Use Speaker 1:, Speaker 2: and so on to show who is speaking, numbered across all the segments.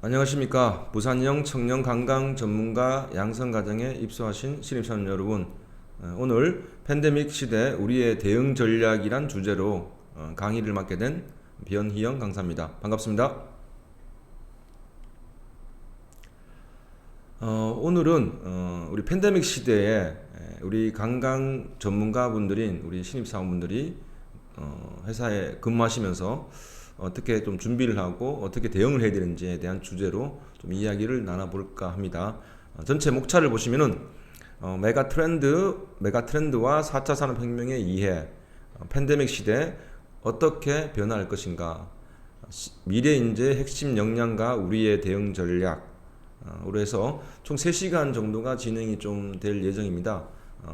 Speaker 1: 안녕하십니까. 부산형 청년 관광 전문가 양성과정에 입소하신 신입사원 여러분. 오늘 팬데믹 시대 우리의 대응 전략이란 주제로 강의를 맡게 된 변희영 강사입니다. 반갑습니다. 오늘은 우리 팬데믹 시대에 우리 관광 전문가분들인 우리 신입사원분들이 회사에 근무하시면서 어떻게 좀 준비를 하고 어떻게 대응을 해야 되는지에 대한 주제로 좀 이야기를 나눠볼까 합니다. 전체 목차를 보시면은 메가트렌드와 4차 산업혁명의 이해, 팬데믹 시대 어떻게 변화할 것인가, 미래 인재 핵심 역량과 우리의 대응 전략, 으로 해서 총 3시간 정도가 진행이 좀 될 예정입니다.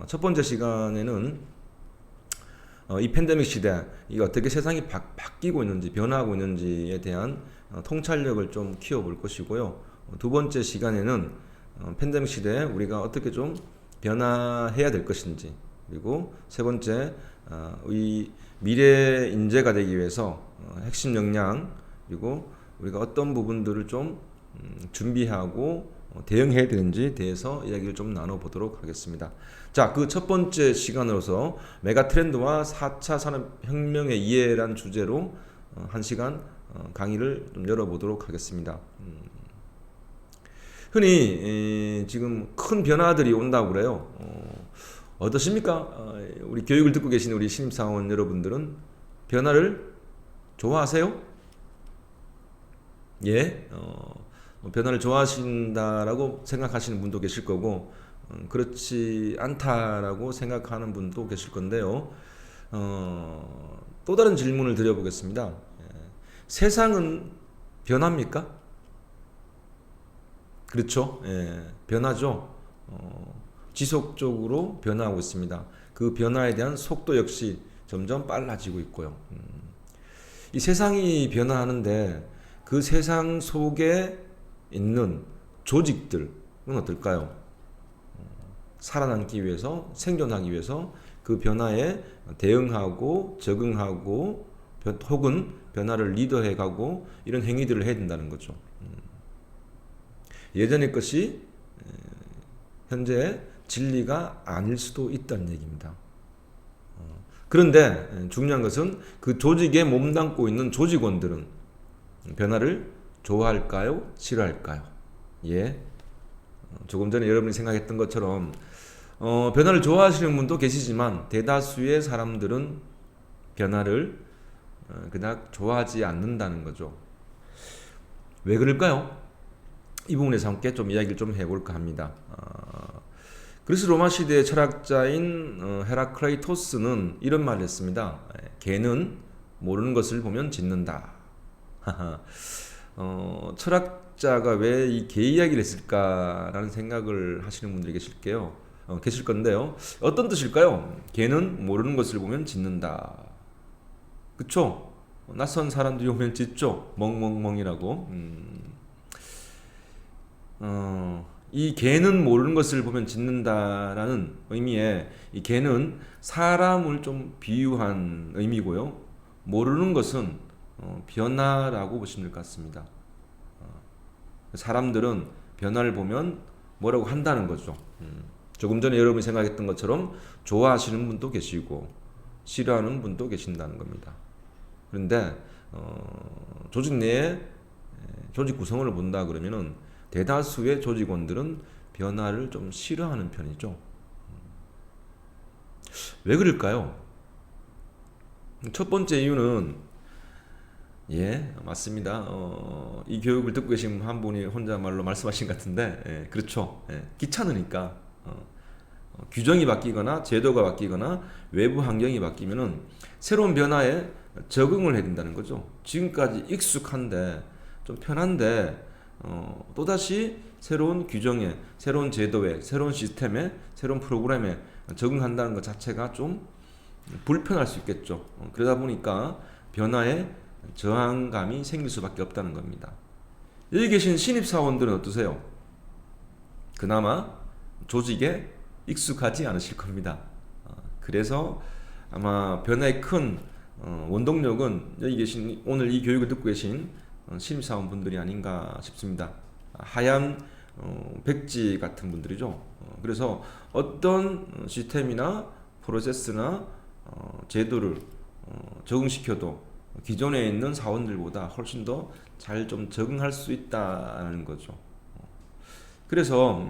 Speaker 1: 첫 번째 시간에는 이 팬데믹 시대, 이게 어떻게 세상이 바뀌고 있는지, 변화하고 있는지에 대한 통찰력을 좀 키워볼 것이고요. 두 번째 시간에는 팬데믹 시대에 우리가 어떻게 좀 변화해야 될 것인지, 그리고 세 번째, 이 미래 인재가 되기 위해서 핵심 역량, 그리고 우리가 어떤 부분들을 좀 준비하고 대응해야 되는지에 대해서 이야기를 좀 나눠보도록 하겠습니다. 자, 그 첫 번째 시간으로서 메가트렌드와 4차 산업혁명의 이해라는 주제로 1시간 강의를 좀 열어보도록 하겠습니다. 흔히 지금 큰 변화들이 온다고 그래요. 어떠십니까? 우리 교육을 듣고 계신 우리 신입사원 여러분들은 변화를 좋아하세요? 예, 변화를 좋아하신다라고 생각하시는 분도 계실 거고, 그렇지 않다라고 생각하는 분도 계실 건데요. 또 다른 질문을 드려보겠습니다. 세상은 변합니까? 그렇죠. 변하죠. 지속적으로 변화하고 있습니다. 그 변화에 대한 속도 역시 점점 빨라지고 있고요. 이 세상이 변화하는데 그 세상 속에 있는 조직들은 어떨까요? 살아남기 위해서, 생존하기 위해서 그 변화에 대응하고 적응하고 혹은 변화를 리더해가고 이런 행위들을 해야 된다는 거죠. 예전의 것이 현재 진리가 아닐 수도 있다는 얘기입니다. 그런데 중요한 것은 그 조직에 몸담고 있는 조직원들은 변화를 좋아할까요? 싫어할까요? 예. 조금 전에 여러분이 생각했던 것처럼 변화를 좋아하시는 분도 계시지만 대다수의 사람들은 변화를 그닥 좋아하지 않는다는 거죠. 왜 그럴까요? 이 부분에서 함께 좀 이야기를 좀 해볼까 합니다. 그리스 로마 시대의 철학자인 헤라클레이토스는 이런 말을 했습니다. 개는 모르는 것을 보면 짖는다. 철학자가 왜 이 개 이야기를 했을까라는 생각을 하시는 분들이 계실 건데요. 어떤 뜻일까요? 개는 모르는 것을 보면 짖는다. 그쵸? 낯선 사람들이 오면 짖죠. 멍멍멍이라고. 이 개는 모르는 것을 보면 짖는다라는 의미에 이 개는 사람을 좀 비유한 의미고요. 모르는 것은 변화라고 보시면 될 것 같습니다. 사람들은 변화를 보면 뭐라고 한다는 거죠. 조금 전에 여러분이 생각했던 것처럼 좋아하시는 분도 계시고 싫어하는 분도 계신다는 겁니다. 그런데 조직 내에 조직 구성을 본다 그러면은 대다수의 조직원들은 변화를 좀 싫어하는 편이죠. 왜 그럴까요? 첫 번째 이유는 맞습니다. 이 교육을 듣고 계신 한 분이 혼자말로 말씀하신 것 같은데, 그렇죠. 귀찮으니까 규정이 바뀌거나 제도가 바뀌거나 외부 환경이 바뀌면은 새로운 변화에 적응을 해야 된다는 거죠. 지금까지 익숙한데 좀 편한데 또다시 새로운 규정에, 새로운 제도에, 새로운 시스템에, 새로운 프로그램에 적응한다는 것 자체가 좀 불편할 수 있겠죠. 그러다 보니까 변화에 저항감이 생길 수밖에 없다는 겁니다. 여기 계신 신입사원들은 어떠세요? 그나마 조직에 익숙하지 않으실 겁니다. 그래서 아마 변화의 큰 원동력은 여기 계신 오늘 이 교육을 듣고 계신 신입사원분들이 아닌가 싶습니다. 하얀 백지 같은 분들이죠. 그래서 어떤 시스템이나 프로세스나 제도를 적응시켜도 기존에 있는 사원들보다 훨씬 더 잘 좀 적응할 수 있다는 거죠. 그래서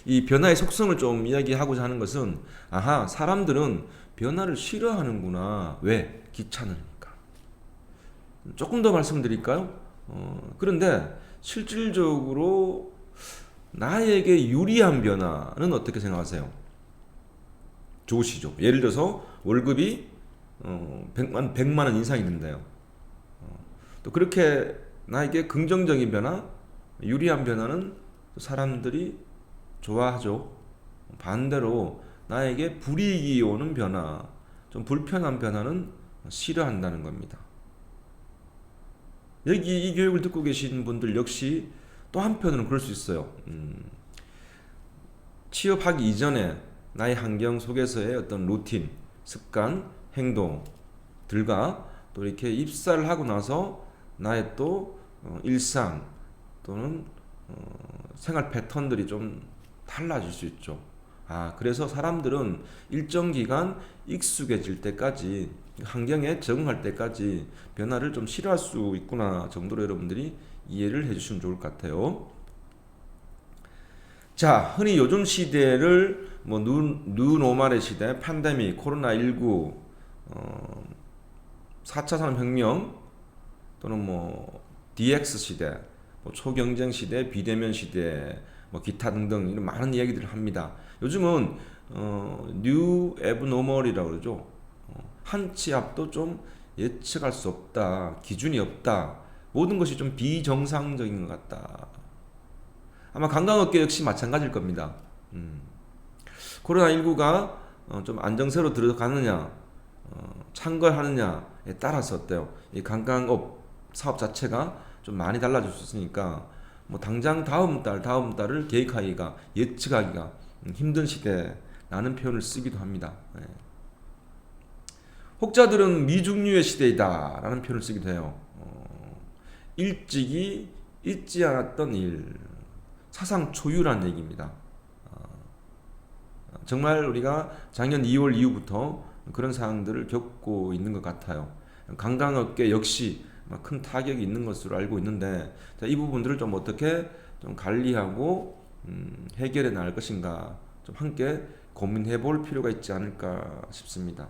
Speaker 1: 이 변화의 속성을 좀 이야기하고자 하는 것은, 아하, 사람들은 변화를 싫어하는구나. 왜? 귀찮으니까. 조금 더 말씀드릴까요? 그런데 실질적으로 나에게 유리한 변화는 어떻게 생각하세요? 좋으시죠? 예를 들어서 월급이 100만 원 인상이 된대요. 또 그렇게 나에게 긍정적인 변화, 유리한 변화는 사람들이 좋아하죠. 반대로 나에게 불이익이 오는 변화, 좀 불편한 변화는 싫어한다는 겁니다. 여기 이 교육을 듣고 계신 분들 역시 또 한편으로는 그럴 수 있어요. 취업하기 이전에 나의 환경 속에서의 어떤 루틴, 습관, 행동들과 또 이렇게 입사를 하고 나서 나의 또 일상 또는 생활 패턴들이 좀 달라질 수 있죠. 그래서 사람들은 일정 기간 익숙해질 때까지, 환경에 적응할 때까지 변화를 좀 싫어할 수 있구나 정도로 여러분들이 이해를 해주시면 좋을 것 같아요. 자, 흔히 요즘 시대를 뭐 뉴노멀의 시대, 팬데믹, 코로나19, 4차 산업혁명 또는 뭐 DX 시대, 뭐 초경쟁 시대, 비대면 시대, 뭐 기타 등등 이런 많은 이야기들을 합니다. 요즘은 뉴 애브노멀이라고 그러죠. 한 치 앞도 좀 예측할 수 없다, 기준이 없다, 모든 것이 좀 비정상적인 것 같다. 아마 관광업계 역시 마찬가지일 겁니다. 코로나19가 좀 안정세로 들어가느냐, 창궐하느냐에 따라서 어때요? 이 관광업 사업 자체가 좀 많이 달라질 수 있으니까 뭐 당장 다음 달을 계획하기가, 예측하기가 힘든 시대라는 표현을 쓰기도 합니다. 혹자들은 미중류의 시대이다 라는 표현을 쓰기도 해요. 일찍이 잊지 않았던 일, 사상 초유라는 얘기입니다. 정말 우리가 작년 2월 이후부터 그런 상황들을 겪고 있는 것 같아요. 관광업계 역시 큰 타격이 있는 것으로 알고 있는데, 이 부분들을 좀 어떻게 좀 관리하고 해결해 나갈 것인가 좀 함께 고민해 볼 필요가 있지 않을까 싶습니다.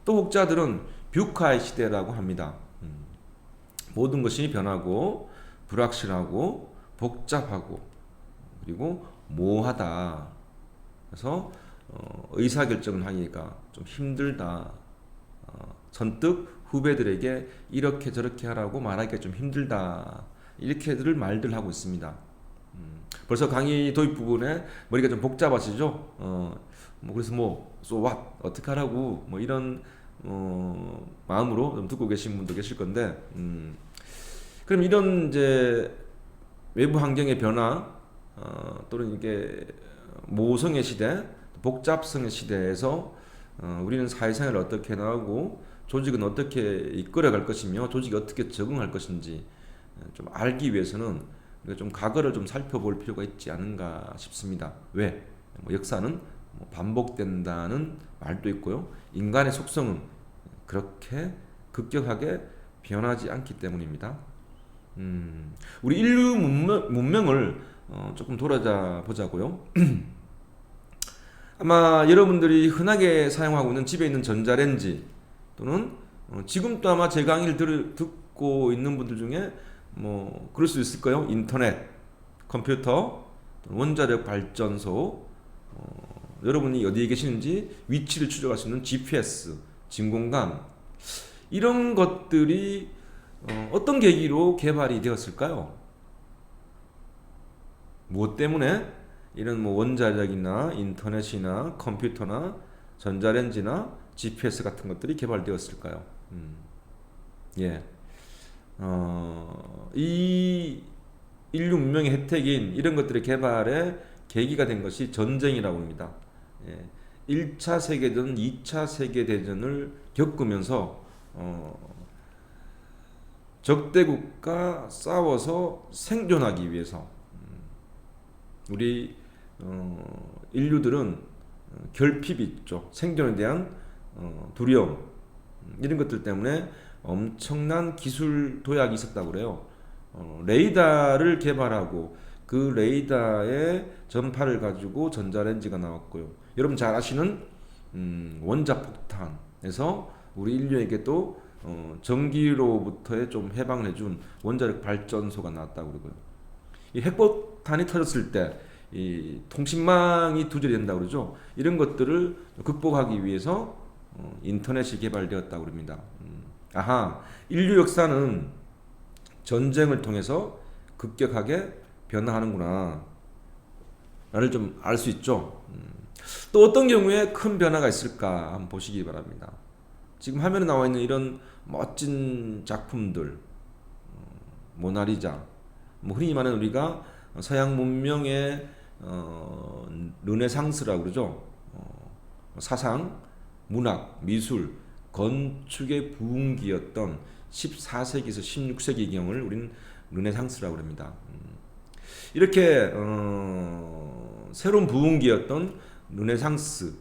Speaker 1: 또 혹자들은 뷰카의 시대라고 합니다. 모든 것이 변하고 불확실하고 복잡하고 그리고 모호하다. 그래서 의사결정을 하기가 좀 힘들다. 선뜻 후배들에게 이렇게 저렇게 하라고 말하기가 좀 힘들다. 이렇게들 말들 하고 있습니다. 벌써 강의 도입 부분에 머리가 좀 복잡하시죠? 뭐 그래서 뭐 so what 어떻게 하라고 뭐 이런 마음으로 좀 듣고 계신 분도 계실 건데, 그럼 이런 이제 외부 환경의 변화 또는 이게 모성의 시대, 복잡성의 시대에서 우리는 사회생활을 어떻게 나가고 조직은 어떻게 이끌어갈 것이며 조직이 어떻게 적응할 것인지 좀 알기 위해서는 우리가 좀 과거를 좀 살펴볼 필요가 있지 않은가 싶습니다. 왜? 뭐 역사는 뭐 반복된다는 말도 있고요. 인간의 속성은 그렇게 급격하게 변하지 않기 때문입니다. 우리 인류 문명을 조금 돌아다 보자고요. 아마 여러분들이 흔하게 사용하고 있는 집에 있는 전자레인지 또는 지금도 아마 제 강의를 듣고 있는 분들 중에 뭐 그럴 수 있을 거예요. 인터넷, 컴퓨터, 원자력 발전소, 여러분이 어디에 계시는지 위치를 추적할 수 있는 GPS, 진공관, 이런 것들이 어떤 계기로 개발이 되었을까요? 무엇 때문에 이런 뭐 원자력이나 인터넷이나 컴퓨터나 전자레인지나 GPS 같은 것들이 개발되었을까요? 예. 이 인류 문명의 혜택인 이런 것들의 개발에 계기가 된 것이 전쟁이라고 합니다. 예. 1차 세계대전, 2차 세계대전을 겪으면서 적대국과 싸워서 생존하기 위해서 우리 인류들은 결핍이 있죠. 생존에 대한 두려움 이런 것들 때문에 엄청난 기술 도약이 있었다고 그래요. 레이더를 개발하고 그 레이더의 전파를 가지고 전자레인지가 나왔고요. 여러분 잘 아시는 원자폭탄에서 우리 인류에게 또 전기로부터의 좀 해방을 해준 원자력 발전소가 나왔다고 그러고요. 이 핵폭탄이 터졌을 때 이 통신망이 두절이 된다고 그러죠. 이런 것들을 극복하기 위해서 인터넷이 개발되었다고 그럽니다. 아하, 인류 역사는 전쟁을 통해서 급격하게 변화하는구나 나를 좀 알 수 있죠. 또 어떤 경우에 큰 변화가 있을까 한번 보시기 바랍니다. 지금 화면에 나와 있는 이런 멋진 작품들, 모나리자, 뭐 흔히 말하는 우리가 서양 문명의 르네상스라고 그러죠. 사상, 문학, 미술, 건축의 부흥기였던 14세기에서 16세기경을 우리는 르네상스라고 합니다. 이렇게 새로운 부흥기였던 르네상스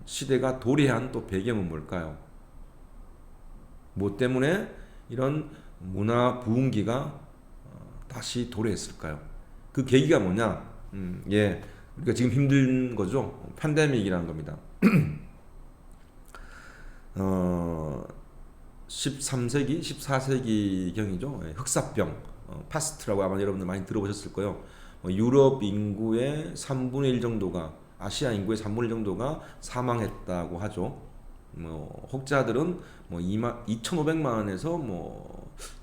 Speaker 1: 시대가 도래한 또 배경은 뭘까요? 뭐 때문에 이런 문화 부흥기가 다시 도래했을까요? 그 계기가 뭐냐? 예, 우리가 지금 힘든 거죠. 팬데믹이라는 겁니다. 13세기, 14세기경이죠. 흑사병, 파스트라고 아마 여러분들 많이 들어보셨을 거예요. 유럽 인구의 3분의 1 정도가, 아시아 인구의 3분의 1 정도가 사망했다고 하죠. 혹자들은 2,500만 원에서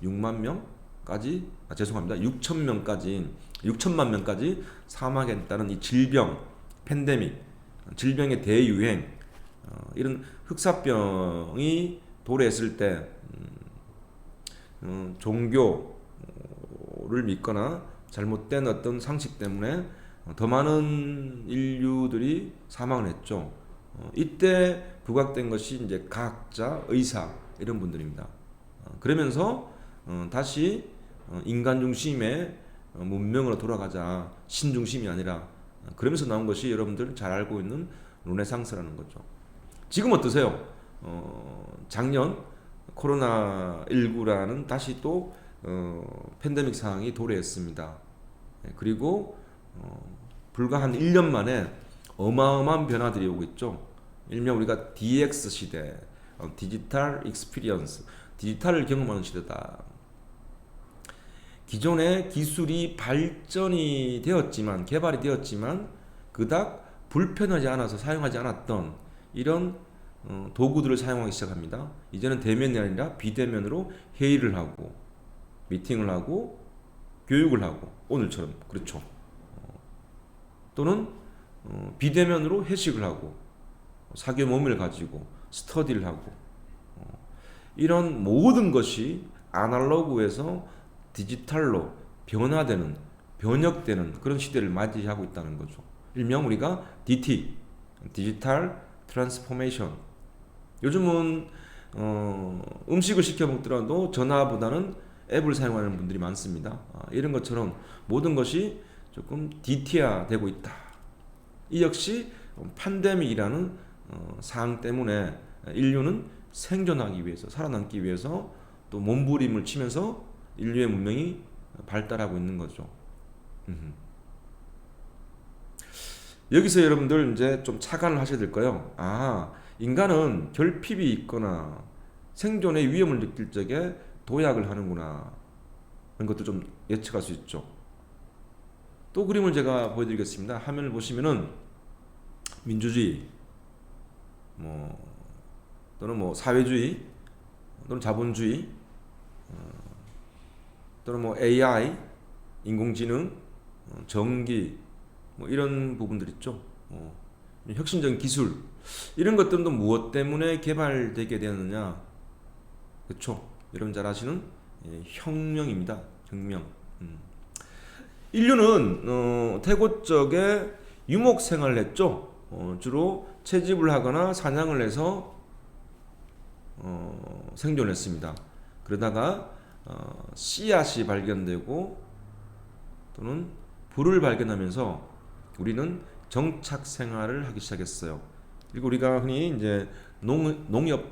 Speaker 1: 6만 명까지, 죄송합니다. 6천만 명까지 사망했다는 이 질병, 팬데믹, 질병의 대유행, 이런 흑사병이 도래했을 때 종교를 믿거나 잘못된 어떤 상식 때문에 더 많은 인류들이 사망을 했죠. 이때 부각된 것이 이제 과학자, 의사 이런 분들입니다. 그러면서 다시 인간 중심의 문명으로 돌아가자, 신 중심이 아니라, 그러면서 나온 것이 여러분들 잘 알고 있는 르네상스라는 거죠. 지금 어떠세요? 작년 코로나19라는 다시 또 팬데믹 상황이 도래했습니다. 그리고 불과 한 1년 만에 어마어마한 변화들이 오고 있죠. 일명 우리가 DX 시대, 디지털 익스피리언스, 디지털을 경험하는 시대다. 기존의 기술이 발전이 되었지만, 개발이 되었지만 그닥 불편하지 않아서 사용하지 않았던 이런 도구들을 사용하기 시작합니다. 이제는 대면이 아니라 비대면으로 회의를 하고 미팅을 하고 교육을 하고, 오늘처럼 그렇죠. 또는 비대면으로 회식을 하고 사교 모임을 가지고 스터디를 하고, 이런 모든 것이 아날로그에서 디지털로 변화되는, 변혁되는 그런 시대를 맞이하고 있다는 거죠. 일명 우리가 DT, 디지털 트랜스포메이션. 요즘은 음식을 시켜 먹더라도 전화보다는 앱을 사용하는 분들이 많습니다. 이런 것처럼 모든 것이 조금 DT화 되고 있다. 이 역시 팬데믹이라는 상황 때문에 인류는 생존하기 위해서, 살아남기 위해서 또 몸부림을 치면서 인류의 문명이 발달하고 있는 거죠. 여기서 여러분들 이제 좀 착안을 하셔야 될 거예요. 인간은 결핍이 있거나 생존의 위험을 느낄 적에 도약을 하는구나. 그런 것도 좀 예측할 수 있죠. 또 그림을 제가 보여드리겠습니다. 화면을 보시면은 민주주의, 또는 사회주의, 또는 자본주의, 또는 AI, 인공지능, 전기, 이런 부분들 있죠. 혁신적인 기술, 이런 것들은 또 무엇 때문에 개발되게 되었느냐? 그렇죠. 여러분 잘 아시는 혁명입니다. 혁명. 인류는 태고적에 유목 생활을 했죠. 주로 채집을 하거나 사냥을 해서 생존했습니다. 그러다가 씨앗이 발견되고 또는 불을 발견하면서 우리는 정착 생활을 하기 시작했어요. 그리고 우리가 흔히 이제 농업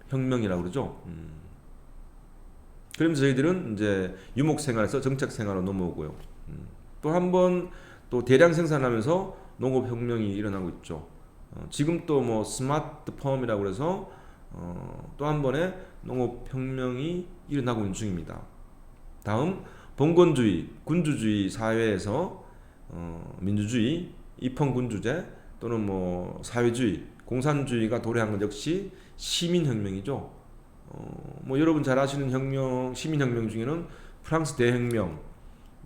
Speaker 1: 혁명이라고 그러죠. 그러면서 저희들은 이제 유목 생활에서 정착 생활로 넘어오고요. 또 한 번 또 대량 생산하면서 농업 혁명이 일어나고 있죠. 지금 또 뭐 스마트팜이라고 그래서 또 한 번의 농업 혁명이 일어나고 있는 중입니다. 다음 봉건주의, 군주주의 사회에서 민주주의, 입헌군주제 또는 뭐 사회주의, 공산주의가 도래한 것 역시 시민혁명이죠. 뭐 여러분 잘 아시는 혁명, 시민혁명 중에는 프랑스 대혁명,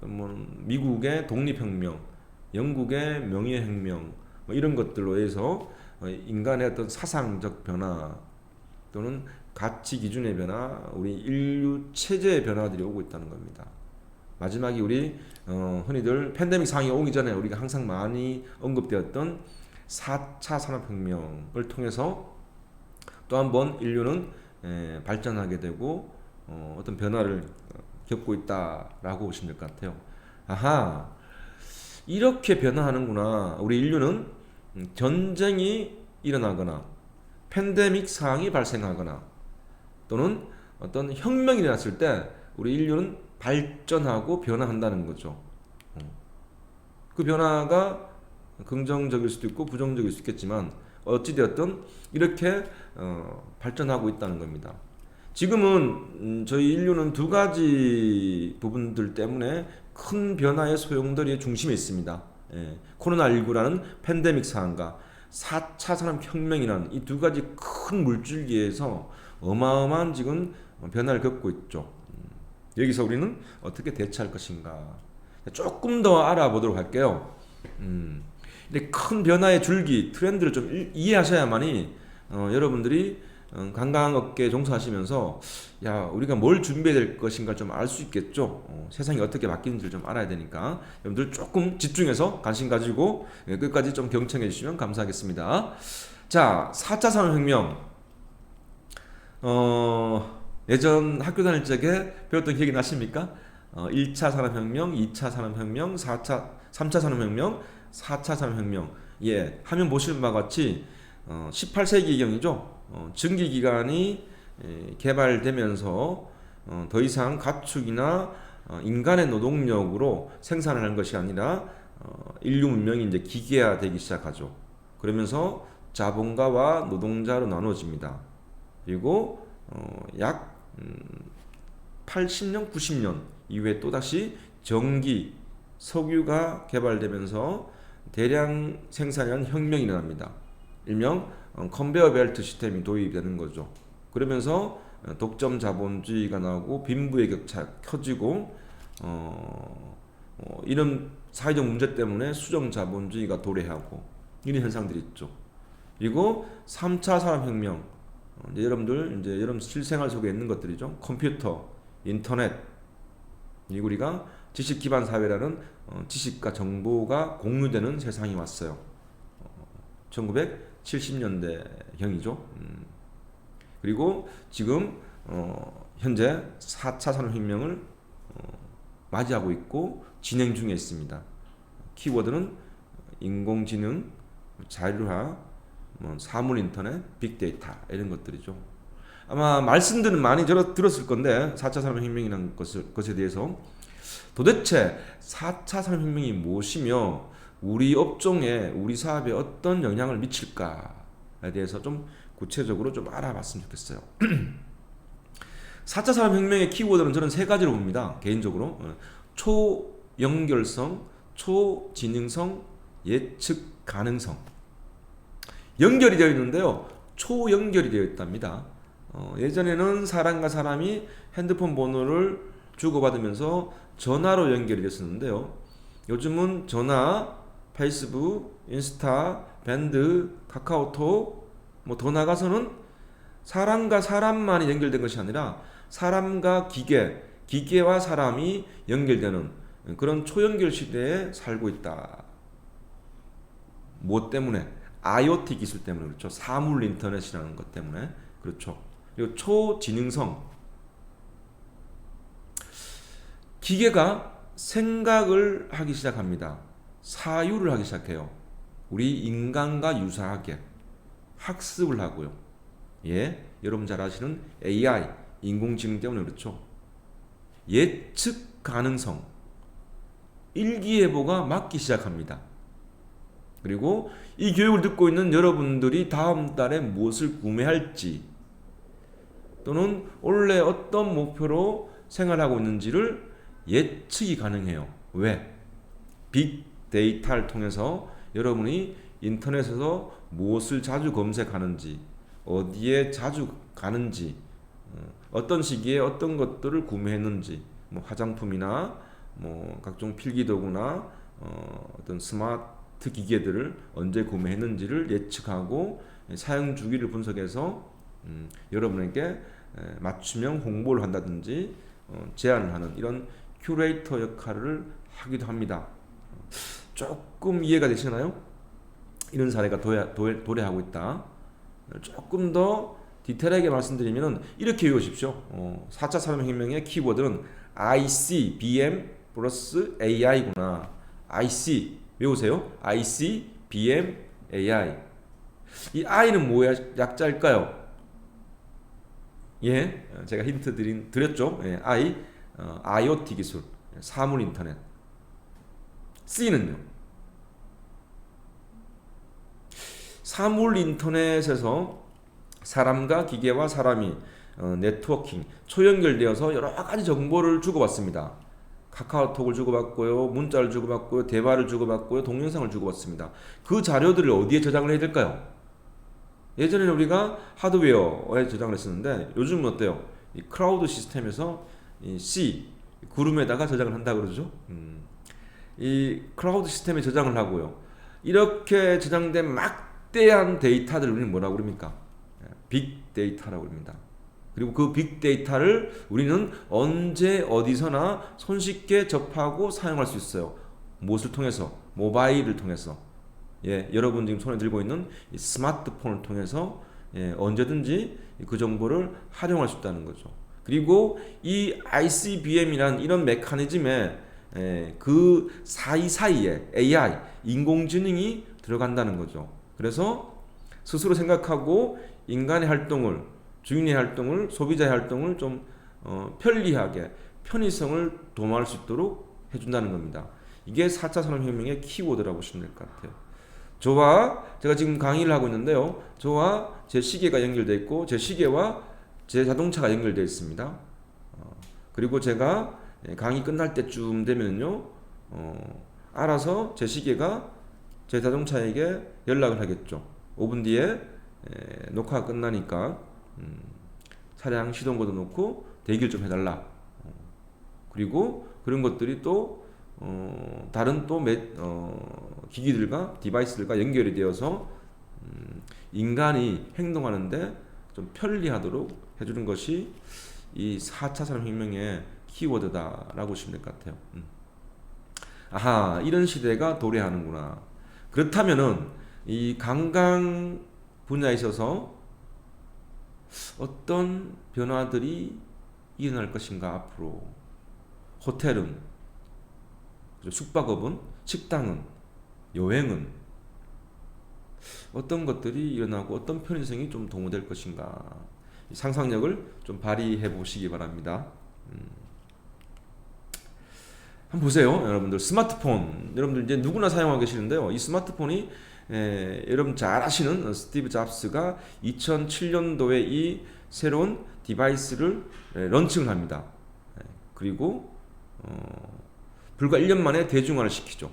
Speaker 1: 뭐 미국의 독립혁명, 영국의 명예혁명 뭐 이런 것들로 해서 인간의 어떤 사상적 변화 또는 가치 기준의 변화, 우리 인류 체제의 변화들이 오고 있다는 겁니다. 마지막이 우리 흔히들 팬데믹 상황이 오기 전에 우리가 항상 많이 언급되었던 4차 산업혁명을 통해서 또 한 번 인류는 발전하게 되고 어떤 변화를 겪고 있다라고 보시면 될 것 같아요. 아하, 이렇게 변화하는구나. 우리 인류는 전쟁이 일어나거나 팬데믹 상황이 발생하거나 또는 어떤 혁명이 일어났을 때 우리 인류는 발전하고 변화한다는 거죠. 그 변화가 긍정적일 수도 있고 부정적일 수 있겠지만 어찌되었든 이렇게 발전하고 있다는 겁니다. 지금은 저희 인류는 두 가지 부분들 때문에 큰 변화의 소용돌이의 중심에 있습니다. 코로나19라는 팬데믹 상황과 4차 산업혁명이라는 이 두 가지 큰 물줄기에서 어마어마한 지금 변화를 겪고 있죠. 여기서 우리는 어떻게 대처할 것인가 조금 더 알아보도록 할게요. 근데 큰 변화의 줄기, 트렌드를 좀 이해하셔야만이 여러분들이 관광업계에 종사하시면서 야 우리가 뭘 준비해야 될 것인가 좀 알 수 있겠죠. 세상이 어떻게 바뀌는지를 좀 알아야 되니까 여러분들 조금 집중해서 관심 가지고 끝까지 좀 경청해 주시면 감사하겠습니다. 자, 4차 산업혁명 예전 학교 다닐 적에 배웠던 기억이 나십니까? 1차 산업혁명, 2차 산업혁명, 3차 산업혁명, 4차 산업혁명. 예, 화면 보시는 바와 같이 18세기경이죠. 증기기관이 개발되면서 더 이상 가축이나 인간의 노동력으로 생산을 하는 것이 아니라 인류 문명이 이제 기계화되기 시작하죠. 그러면서 자본가와 노동자로 나눠집니다. 그리고 약 80년, 90년 이후에 또다시 전기, 석유가 개발되면서 대량 생산이라는 혁명이 일어납니다. 일명 컨베어 벨트 시스템이 도입되는 거죠. 그러면서 독점 자본주의가 나오고 빈부의 격차 커지고 이런 사회적 문제 때문에 수정 자본주의가 도래하고 이런 현상들이 있죠. 그리고 3차 산업혁명 이제 여러분 실생활 속에 있는 것들이죠. 컴퓨터, 인터넷, 그리고 우리가 지식 기반 사회라는 지식과 정보가 공유되는 세상이 왔어요. 1970년대경이죠. 그리고 지금 현재 4차 산업혁명을 맞이하고 있고 진행 중에 있습니다. 키워드는 인공지능, 자율화, 사물인터넷, 빅데이터 이런 것들이죠. 아마 말씀들은 많이 들었을 건데 4차 산업혁명이라는 것에 대해서 도대체 4차 산업혁명이 무엇이며 우리 업종에 우리 사업에 어떤 영향을 미칠까에 대해서 좀 구체적으로 좀 알아봤으면 좋겠어요. 4차 산업혁명의 키워드는 저는 세 가지로 봅니다. 개인적으로 초연결성, 초지능성, 예측 가능성. 연결이 되어 있는데요. 초연결이 되어 있답니다. 예전에는 사람과 사람이 핸드폰 번호를 주고받으면서 전화로 연결이 됐었는데요. 요즘은 전화, 페이스북, 인스타, 밴드, 카카오톡, 뭐 더 나가서는 사람과 사람만이 연결된 것이 아니라 사람과 기계, 기계와 사람이 연결되는 그런 초연결 시대에 살고 있다. 뭐 때문에? IoT 기술 때문에 그렇죠. 사물 인터넷이라는 것 때문에 그렇죠. 그리고 초지능성, 기계가 생각을 하기 시작합니다. 사유를 하기 시작해요. 우리 인간과 유사하게 학습을 하고요. 예, 여러분 잘 아시는 AI, 인공지능 때문에 그렇죠. 예측 가능성, 일기예보가 맞기 시작합니다. 그리고 이 교육을 듣고 있는 여러분들이 다음 달에 무엇을 구매할지 또는 원래 어떤 목표로 생활하고 있는지를 예측이 가능해요. 왜? 빅데이터를 통해서 여러분이 인터넷에서 무엇을 자주 검색하는지, 어디에 자주 가는지, 어떤 시기에 어떤 것들을 구매했는지, 뭐 화장품이나 뭐 각종 필기도구나 어떤 스마트 기계들을 언제 구매했는지를 예측하고 사용 주기를 분석해서 여러분에게 맞춤형 홍보를 한다든지 제안을 하는 이런 큐레이터 역할을 하기도 합니다. 조금 이해가 되시나요? 이런 사례가 도래하고 있다. 조금 더 디테일하게 말씀드리면 이렇게 외우십시오. 4차 산업혁명의 키워드는 ICBM 플러스 AI구나. IC 외우세요. ICBM AI. 이 I는 뭐의 약자일까요? 예, 제가 힌트 드렸죠. 예, IoT 기술, 사물 인터넷. C는요. 사물 인터넷에서 사람과 기계와 사람이 네트워킹, 초연결되어서 여러 가지 정보를 주고받습니다. 카카오톡을 주고받고요, 문자를 주고받고요, 대화를 주고받고요, 동영상을 주고받습니다. 그 자료들을 어디에 저장을 해야 될까요? 예전에는 우리가 하드웨어에 저장을 했었는데 요즘은 어때요? 이 클라우드 시스템에서 이 C, 구름에다가 저장을 한다 그러죠. 이 클라우드 시스템에 저장을 하고요. 이렇게 저장된 막대한 데이터들을 우리는 뭐라고 그럽니까? 빅데이터라고 합니다. 그리고 그 빅데이터를 우리는 언제 어디서나 손쉽게 접하고 사용할 수 있어요. 무엇을 통해서? 모바일을 통해서. 예, 여러분 지금 손에 들고 있는 이 스마트폰을 통해서 언제든지 그 정보를 활용할 수 있다는 거죠. 그리고 이 ICBM이란 이런 메커니즘에 그 사이사이에 AI, 인공지능이 들어간다는 거죠. 그래서 스스로 생각하고 인간의 활동을, 주인의 활동을, 소비자의 활동을 좀 편리하게, 편의성을 도모할 수 있도록 해준다는 겁니다. 이게 4차 산업혁명의 키워드라고 보시면 될 것 같아요. 제가 지금 강의를 하고 있는데요. 저와 제 시계가 연결되어 있고 제 시계와 제 자동차가 연결되어 있습니다. 그리고 제가 강의 끝날 때쯤 되면요, 알아서 제 시계가 제 자동차에게 연락을 하겠죠. 5분 뒤에 녹화가 끝나니까 차량 시동거도 놓고 대기를 좀 해달라. 그리고 그런 것들이 또 다른 또 기기들과 디바이스들과 연결이 되어서 인간이 행동하는데 좀 편리하도록 해주는 것이 이 4차 산업혁명의 키워드다라고 보시면 될 것 같아요. 아하, 이런 시대가 도래하는구나. 그렇다면은 이 관광 분야에 있어서 어떤 변화들이 일어날 것인가 앞으로. 호텔은, 숙박업은, 식당은, 여행은 어떤 것들이 일어나고 어떤 편의성이 좀 도모될 것인가. 상상력을 좀 발휘해 보시기 바랍니다. 한번 보세요, 여러분들. 스마트폰, 여러분들 이제 누구나 사용하고 계시는데요. 이 스마트폰이 여러분 잘 아시는 스티브 잡스가 2007년도에 이 새로운 디바이스를 런칭을 합니다. 그리고 불과 1년 만에 대중화를 시키죠.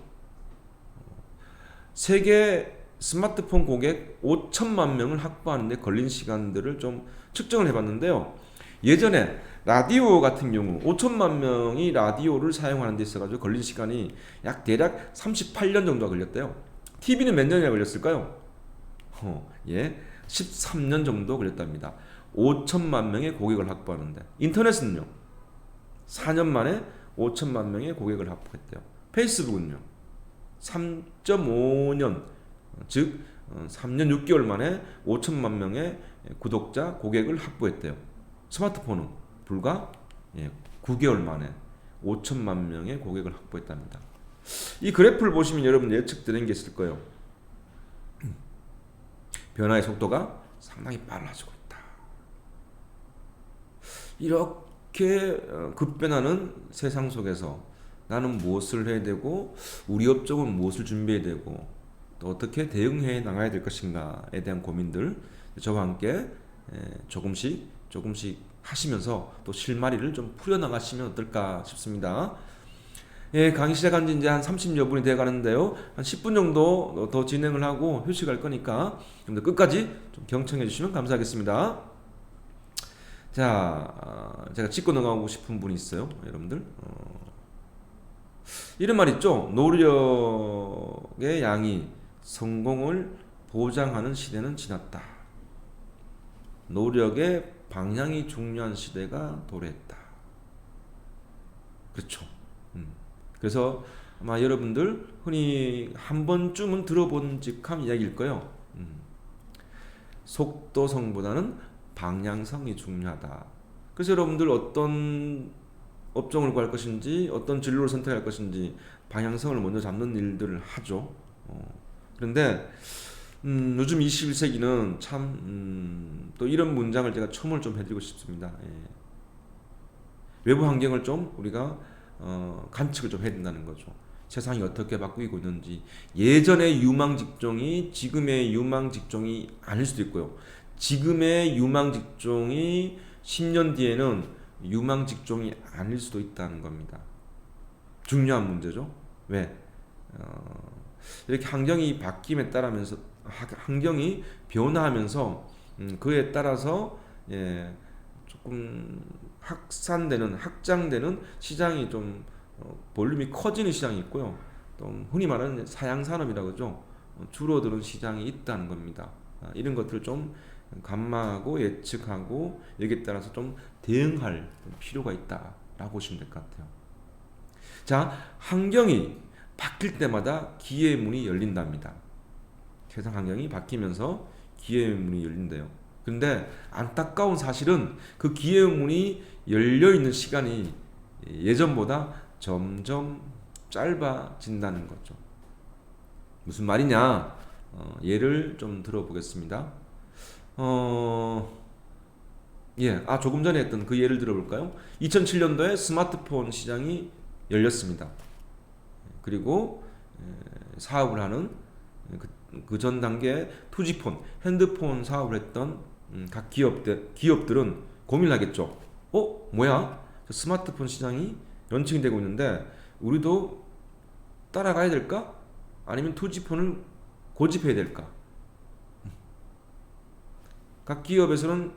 Speaker 1: 세계 스마트폰 고객 5천만 명을 확보하는 데 걸린 시간들을 좀 측정을 해봤는데요. 예전에 라디오 같은 경우 5천만 명이 라디오를 사용하는 데 있어가지고 걸린 시간이 대략 38년 정도가 걸렸대요. TV는 몇 년이나 걸렸을까요? 13년 정도 걸렸답니다. 5천만 명의 고객을 확보하는데. 인터넷은요, 4년 만에 5천만 명의 고객을 확보했대요. 페이스북은요, 3.5년, 즉 3년 6개월 만에 5천만 명의 구독자, 고객을 확보했대요. 스마트폰은 불과 9개월 만에 5천만 명의 고객을 확보했답니다. 이 그래프를 보시면 여러분 예측되는 게 있을 거예요. 변화의 속도가 상당히 빨라지고 있다. 이렇게 급변하는 세상 속에서 나는 무엇을 해야 되고 우리 업종은 무엇을 준비해야 되고 또 어떻게 대응해 나가야 될 것인가에 대한 고민들 저와 함께 조금씩 하시면서 또 실마리를 좀 풀어나가시면 어떨까 싶습니다. 예, 강의 시작한 지 이제 한 30여 분이 되어 가는데요. 한 10분 정도 더 진행을 하고 휴식할 거니까 좀 더 끝까지 좀 경청해 주시면 감사하겠습니다. 자, 제가 짚고 넘어가고 싶은 분이 있어요. 여러분들. 이런 말 있죠. 노력의 양이 성공을 보장하는 시대는 지났다. 노력의 방향이 중요한 시대가 도래했다. 그렇죠. 그래서 아마 여러분들 흔히 한 번쯤은 들어본 직함 이야기일 거예요. 속도성보다는 방향성이 중요하다. 그래서 여러분들 어떤 업종을 구할 것인지 어떤 진로를 선택할 것인지 방향성을 먼저 잡는 일들을 하죠. 그런데 요즘 21세기는 참 또 이런 문장을 제가 첨언을 좀 해드리고 싶습니다. 예. 외부 환경을 좀 우리가 관측을 좀 해야 된다는 거죠. 세상이 어떻게 바뀌고 있는지. 예전의 유망 직종이 지금의 유망 직종이 아닐 수도 있고요. 지금의 유망 직종이 10년 뒤에는 유망 직종이 아닐 수도 있다는 겁니다. 중요한 문제죠. 왜? 이렇게 환경이 바뀜에 따라면서 환경이 변화하면서 그에 따라서 조금 확장되는 시장이 좀 볼륨이 커지는 시장이 있고요. 또 흔히 말하는 사양 산업이라고 그러죠. 줄어드는 시장이 있다는 겁니다. 이런 것들을 좀 감마하고 예측하고 여기에 따라서 좀 대응할 필요가 있다라고 보시면 될 것 같아요. 자, 환경이 바뀔 때마다 기회의 문이 열린답니다. 세상 환경이 바뀌면서 기회의 문이 열린대요. 근데 안타까운 사실은 그 기회의 문이 열려 있는 시간이 예전보다 점점 짧아진다는 거죠. 무슨 말이냐? 예를 좀 들어보겠습니다. 조금 전에 했던 그 예를 들어볼까요? 2007년도에 스마트폰 시장이 열렸습니다. 그리고 사업을 하는 그 전 단계 투지폰, 핸드폰 사업을 했던 각 기업들은 고민을 하겠죠. 뭐야? 스마트폰 시장이 런칭이 되고 있는데 우리도 따라가야 될까? 아니면 투지폰을 고집해야 될까? 각 기업에서는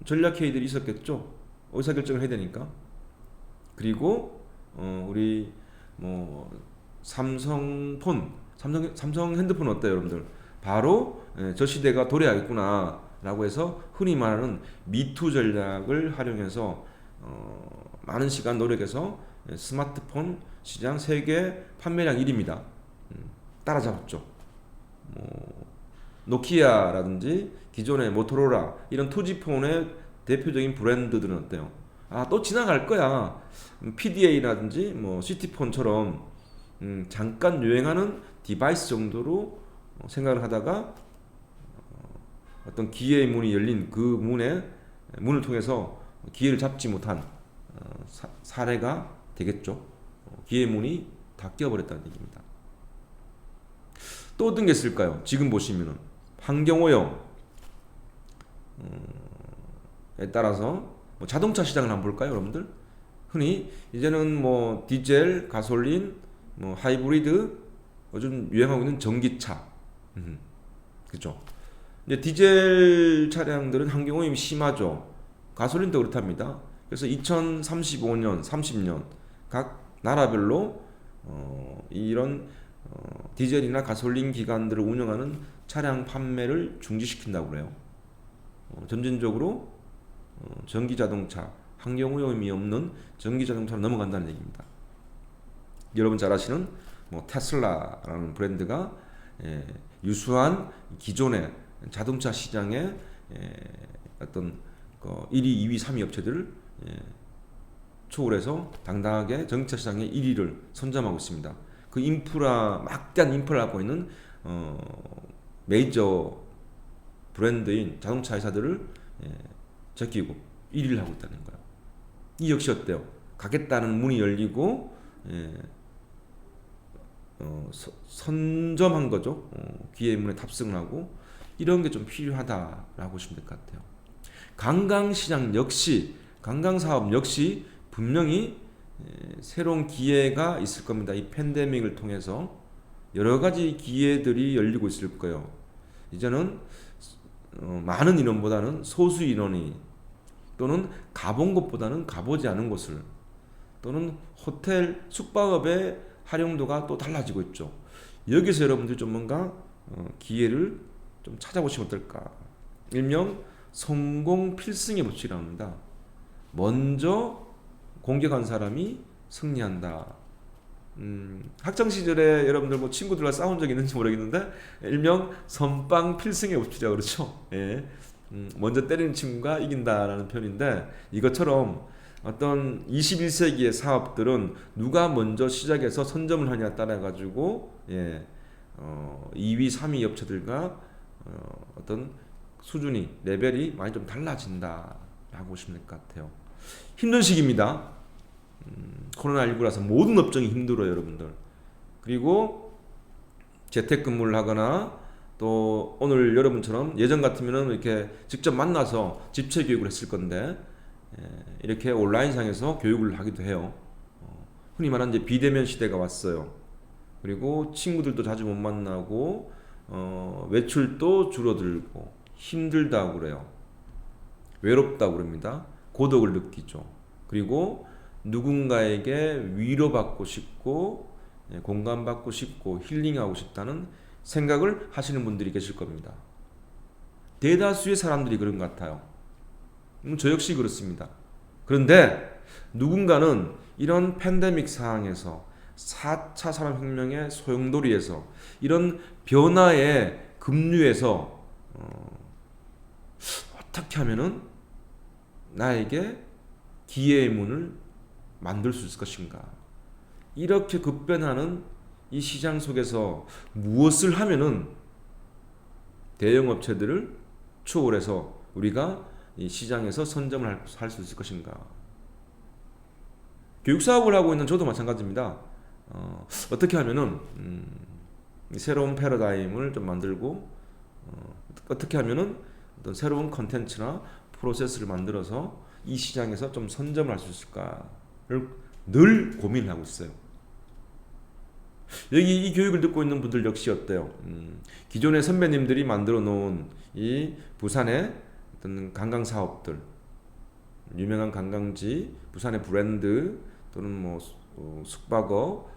Speaker 1: 전략 회의들이 있었겠죠. 의사결정을 해야 되니까. 그리고 우리 삼성 핸드폰 어때요, 여러분들? 바로 저 시대가 도래하겠구나라고 해서 흔히 말하는 미투 전략을 활용해서 많은 시간 노력해서 스마트폰 시장 세계 판매량 1위입니다. 따라잡았죠. 노키아라든지 기존의 모토로라 이런 투지폰의 대표적인 브랜드들은 어때요? 또 지나갈 거야. PDA라든지 시티폰처럼 잠깐 유행하는 디바이스 정도로 생각을 하다가 어떤 기회의 문이 열린 그 문을 통해서 기회를 잡지 못한 사례가 되겠죠. 기회의 문이 닫혀 버렸다는 얘기입니다. 또 어떤 게 있을까요? 지금 보시면은 환경오염에 따라서 자동차 시장을 한번 볼까요, 여러분들? 흔히 이제는 디젤, 가솔린, 하이브리드, 요즘 유행하고 있는 전기차, 그죠? 이제 디젤 차량들은 환경오염이 심하죠. 가솔린도 그렇답니다. 그래서 2035년, 30년 각 나라별로 이런 디젤이나 가솔린 기관들을 운영하는 차량 판매를 중지시킨다고 그래요. 점진적으로 전기자동차, 환경오염이 없는 전기자동차로 넘어간다는 얘기입니다. 여러분 잘 아시는 테슬라라는 브랜드가 유수한 기존의 자동차 시장의 어떤 1위, 2위, 3위 업체들을 초월해서 당당하게 전기차 시장의 1위를 선점하고 있습니다. 그 인프라, 막대한 인프라를 갖고 있는 메이저 브랜드인 자동차 회사들을 제끼고 1위를 하고 있다는 거예요. 이 역시 어때요? 가겠다는 문이 열리고 선점한 거죠. 기회의 문에 탑승을 하고 이런 게 좀 필요하다라고 보시면 될 것 같아요. 관광시장 역시, 관광사업 역시 분명히 새로운 기회가 있을 겁니다. 이 팬데믹을 통해서 여러 가지 기회들이 열리고 있을 거예요. 이제는 많은 인원보다는 소수 인원이, 또는 가본 곳보다는 가보지 않은 곳을, 또는 호텔 숙박업의 활용도가 또 달라지고 있죠. 여기서 여러분들이 좀 뭔가 기회를 좀 찾아보시면 어떨까. 일명 성공 필승의 법칙이라고 합니다. 먼저 공격한 사람이 승리한다. 학창 시절에 여러분들 뭐 친구들과 싸운 적이 있는지 모르겠는데 일명 선빵 필승의 법칙이라고 그러죠. 예. 먼저 때리는 친구가 이긴다라는 표현인데, 이것처럼 어떤 21세기의 사업들은 누가 먼저 시작해서 선점을 하냐에 따라 가지고 2위, 3위 업체들과 어떤 수준이, 레벨이 많이 좀 달라진다라고 보시면 될 것 같아요. 힘든 시기입니다. 코로나19라서 모든 업종이 힘들어요, 여러분들. 그리고 재택근무를 하거나 또 오늘 여러분처럼 예전 같으면 이렇게 직접 만나서 집체 교육을 했을 건데 이렇게 온라인상에서 교육을 하기도 해요. 흔히 말하는 이제 비대면 시대가 왔어요. 그리고 친구들도 자주 못 만나고 외출도 줄어들고 힘들다고 그래요. 외롭다고 그럽니다. 고독을 느끼죠. 그리고 누군가에게 위로받고 싶고 공감받고 싶고 힐링하고 싶다는 생각을 하시는 분들이 계실 겁니다. 대다수의 사람들이 그런 것 같아요. 저 역시 그렇습니다. 그런데 누군가는 이런 팬데믹 상황에서 4차 산업혁명의 소용돌이에서 이런 변화의 급류에서 어떻게 하면은 나에게 기회의 문을 만들 수 있을 것인가. 이렇게 급변하는 이 시장 속에서 무엇을 하면은 대형 업체들을 초월해서 우리가 이 시장에서 선점을 할 수 있을 것인가. 교육 사업을 하고 있는 저도 마찬가지입니다. 어떻게 하면은 새로운 패러다임을 좀 만들고 어떻게 하면은 어떤 새로운 컨텐츠나 프로세스를 만들어서 이 시장에서 좀 선점을 할 수 있을까를 늘 고민하고 있어요. 여기 이 교육을 듣고 있는 분들 역시 어때요? 기존의 선배님들이 만들어 놓은 이 부산의 어떤 관광 사업들, 유명한 관광지, 부산의 브랜드, 또는 뭐 숙박업,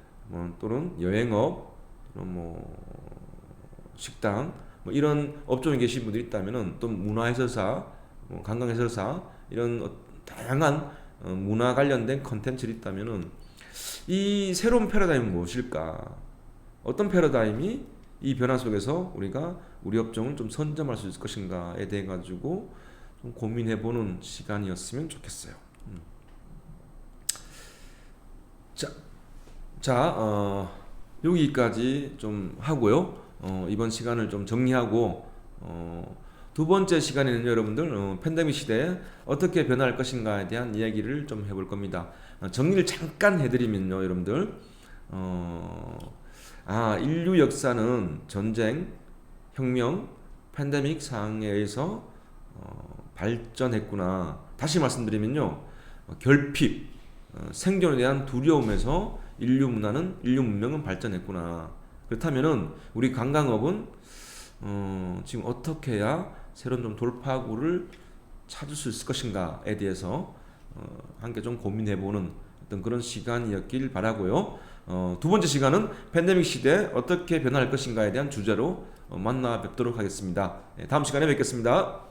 Speaker 1: 또는 여행업, 또는 뭐 식당, 뭐 이런 업종에 계신 분들이 있다면은, 또 문화해설사, 관광해설사, 이런 다양한 문화 관련된 컨텐츠를 있다면은 이 새로운 패러다임은 무엇일까? 어떤 패러다임이 이 변화 속에서 우리가 우리 업종을 좀 선점할 수 있을 것인가에 대해 가지고 좀 고민해보는 시간이었으면 좋겠어요. 여기까지 좀 하고요. 이번 시간을 좀 정리하고 두 번째 시간에는 여러분들 팬데믹 시대에 어떻게 변화할 것인가에 대한 이야기를 좀 해볼 겁니다. 정리를 잠깐 해드리면요, 여러분들 인류 역사는 전쟁, 혁명, 팬데믹 상황에 의해서 발전했구나. 다시 말씀드리면요, 결핍, 생존에 대한 두려움에서 인류 문명은 발전했구나. 그렇다면은 우리 관광업은 지금 어떻게 해야 새로운 좀 돌파구를 찾을 수 있을 것인가에 대해서 함께 좀 고민해보는 어떤 그런 시간이었길 바라고요. 두 번째 시간은 팬데믹 시대에 어떻게 변화할 것인가에 대한 주제로 만나 뵙도록 하겠습니다. 다음 시간에 뵙겠습니다.